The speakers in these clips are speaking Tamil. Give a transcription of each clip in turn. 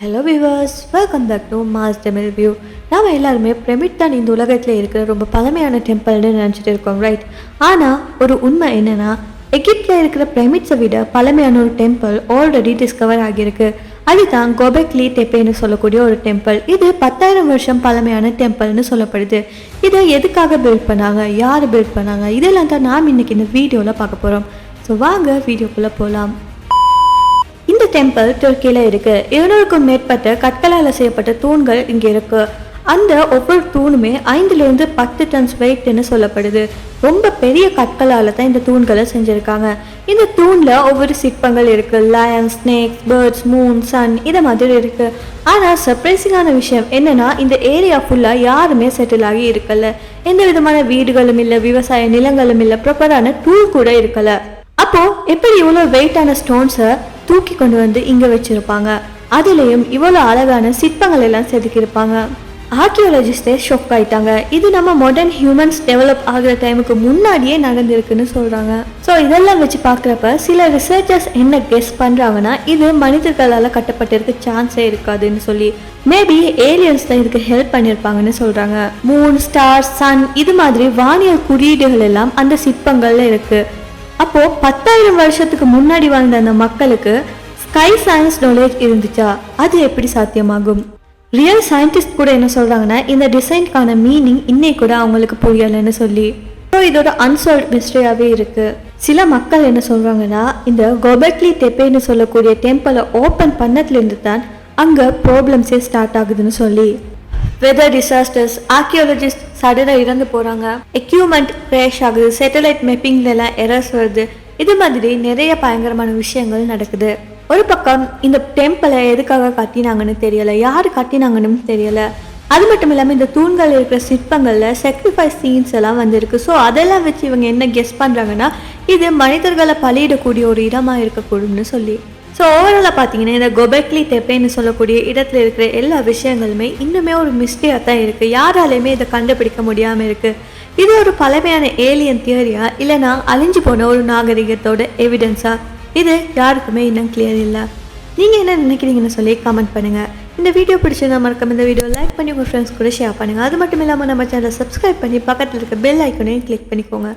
Hello viewers, welcome back to mass Tamil view. நாம் எல்லாருமே பிரமிட் தான் இந்த உலகத்தில் இருக்கிற ரொம்ப பழமையான டெம்பிள்னு நினச்சிட்டு இருக்கோம், ரைட்? ஆனால் ஒரு உண்மை என்னென்னா, எகிப்தில் இருக்கிற பிரமிட்ஸை விட பழமையான ஒரு டெம்பிள் ஆல்ரெடி டிஸ்கவர் ஆகியிருக்கு. அதுதான் கோபெக்லி டெப்பேன்னு சொல்லக்கூடிய ஒரு டெம்பிள். இது 10,000 வருஷம் பழமையான டெம்பிள்னு சொல்லப்படுது. இதை எதுக்காக பில்ட் பண்ணாங்க, யார் பில்ட் பண்ணாங்க, இதெல்லாம் தான் நாம் இன்னைக்கு இந்த வீடியோவில் பார்க்க போகிறோம். ஸோ வாங்க வீடியோக்குள்ளே போகலாம். இந்த டெம்பிள் துருக்கியில் இருக்குது. 200க்கும் மேற்பட்ட கற்களால் செய்யப்பட்ட தூண்கள் இங்கே இருக்குது. அந்த ஒவ்வொரு தூணுமே 5 to 10 டன்ஸ் வெயிட்னு சொல்லப்படுது. ரொம்ப பெரிய கற்களால் தான் இந்த தூண்களை செஞ்சுருக்காங்க. இந்த தூணில் ஒவ்வொரு சிற்பங்கள் இருக்குது. Lion, snakes, birds, moon, sun இதை மாதிரி இருக்குது. ஆனால் சர்ப்ரைசிங்கான விஷயம் என்னென்னா, இந்த ஏரியா ஃபுல்லாக யாருமே செட்டில் ஆகி இருக்கல. எந்த விதமான வீடுகளும் இல்லை, விவசாய நிலங்களும் இல்லை, ப்ராப்பரான டூல் கூட இருக்கலை. அப்போது எப்படி இவ்வளோ வெயிட்டான ஸ்டோன்ஸை தூக்கி கொண்டு வந்து இங்கே வச்சுருப்பாங்க? அதுலேயும் இவ்வளோ அழகான சிற்பங்கள் எல்லாம் செதுக்கியிருப்பாங்க. ஆர்கியோலஜிஸ்டே ஷாக் ஆகிட்டாங்க. இது நம்ம மாடர்ன் ஹியூமன்ஸ் டெவலப் ஆகிற டைமுக்கு முன்னாடியே நடந்திருக்குன்னு சொல்கிறாங்க. ஸோ இதெல்லாம் வச்சு பார்க்குறப்ப சில ரிசர்ச்சர்ஸ் என்ன கெஸ் பண்ணுறாங்கன்னா, இது மனிதர்களால் கட்டப்பட்டிருக்க சான்ஸே இருக்காதுன்னு சொல்லி. மேபி ஏலியன்ஸ் தான் இதுக்கு ஹெல்ப் பண்ணியிருப்பாங்கன்னு சொல்கிறாங்க. மூன், ஸ்டார், சன் இது மாதிரி வானியல் குறியீடுகள் எல்லாம் அந்த சிற்பங்களில் இருக்குது. அப்போது 10,000 வருஷத்துக்கு முன்னாடி வாழ்ந்த அந்த மக்களுக்கு ஸ்கை சயின்ஸ் நாலேஜ் இருந்துச்சா? அது எப்படி சாத்தியமாகும்? ரியல் சயின்டிஸ்ட் கூட என்ன சொல்கிறாங்கன்னா, இந்த டிசைனுக்கான மீனிங் இன்னைக்கு கூட அவங்களுக்கு புரியலைன்னு சொல்லி. ஸோ இதோட அன்சால்வ் மிஸ்ட்ரியாகவே இருக்குது. சில மக்கள் என்ன சொல்கிறாங்கன்னா, இந்த கோபெக்லி டெப்பேன்னு சொல்லக்கூடிய டெம்பிளை ஓப்பன் பண்ணதுலேருந்து தான் அங்கே ப்ராப்ளம்ஸே ஸ்டார்ட் ஆகுதுன்னு சொல்லி. வெதர் டிசாஸ்டர்ஸ், ஆர்கியோலஜிஸ்ட் சடனாக இறந்து போகிறாங்க, எக்யூப்மெண்ட் கிராஷ் ஆகுது, சேட்டலைட் மேப்பிங்லாம் எரர்ஸ் வருது, இது மாதிரி நிறைய பயங்கரமான விஷயங்கள் நடக்குது. ஒரு பக்கம் இந்த டெம்பிளை எதுக்காக கட்டினாங்கன்னு தெரியலை, யார் கட்டினாங்கன்னு தெரியலை. அது மட்டும் இல்லாமல் இந்த தூண்கள் இருக்கிற சிற்பங்களில் சாக்ரிஃபைஸ் சீன்ஸ் எல்லாம் வந்திருக்கு. ஸோ அதெல்லாம் வச்சு இவங்க என்ன கெஸ் பண்ணுறாங்கன்னா, இது மனிதர்களை பலியிடக்கூடிய ஒரு இடமாக இருக்கக்கூடும்னு சொல்லி. ஸோ ஓவராலாக பார்த்தீங்கன்னா, இந்த கோபெக்லி டெப்பேன்னு சொல்லக்கூடிய இடத்துல இருக்கிற எல்லா விஷயங்களுமே இன்னுமே ஒரு மிஸ்டரியாக தான் இருக்குது. யாராலையுமே இதை கண்டுபிடிக்க முடியாமல் இருக்குது. இது ஒரு பழமையான ஏலியன் தியரியா, இல்லைனா அழிஞ்சு போன ஒரு நாகரிகத்தோட எவிடன்ஸா? இது யாருக்குமே இன்னும் கிளியர் இல்லை. நீங்கள் என்ன நினைக்கிறீங்கன்னு சொல்லி கமெண்ட் பண்ணுங்கள். இந்த வீடியோ பிடிச்சிருந்தா மறக்காம இந்த வீடியோ லைக் பண்ணி உங்கள் ஃப்ரெண்ட்ஸ் கூட ஷேர் பண்ணுங்கள். அது மட்டும் இல்லாமல் நம்ம சேனலை சப்ஸ்கிரைப் பண்ணி பக்கத்தில் இருக்க பெல் ஐக்கனையும் கிளிக் பண்ணிக்கோங்க.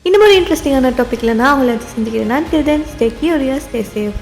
இந்த மாதிரி இன்ட்ரெஸ்டிங்கான டாப்பிக்கில் நான் உங்களை சந்திக்கிறேன். நான் ஸ்டே கியூரியஸ், ஸ்டே சேஃப்.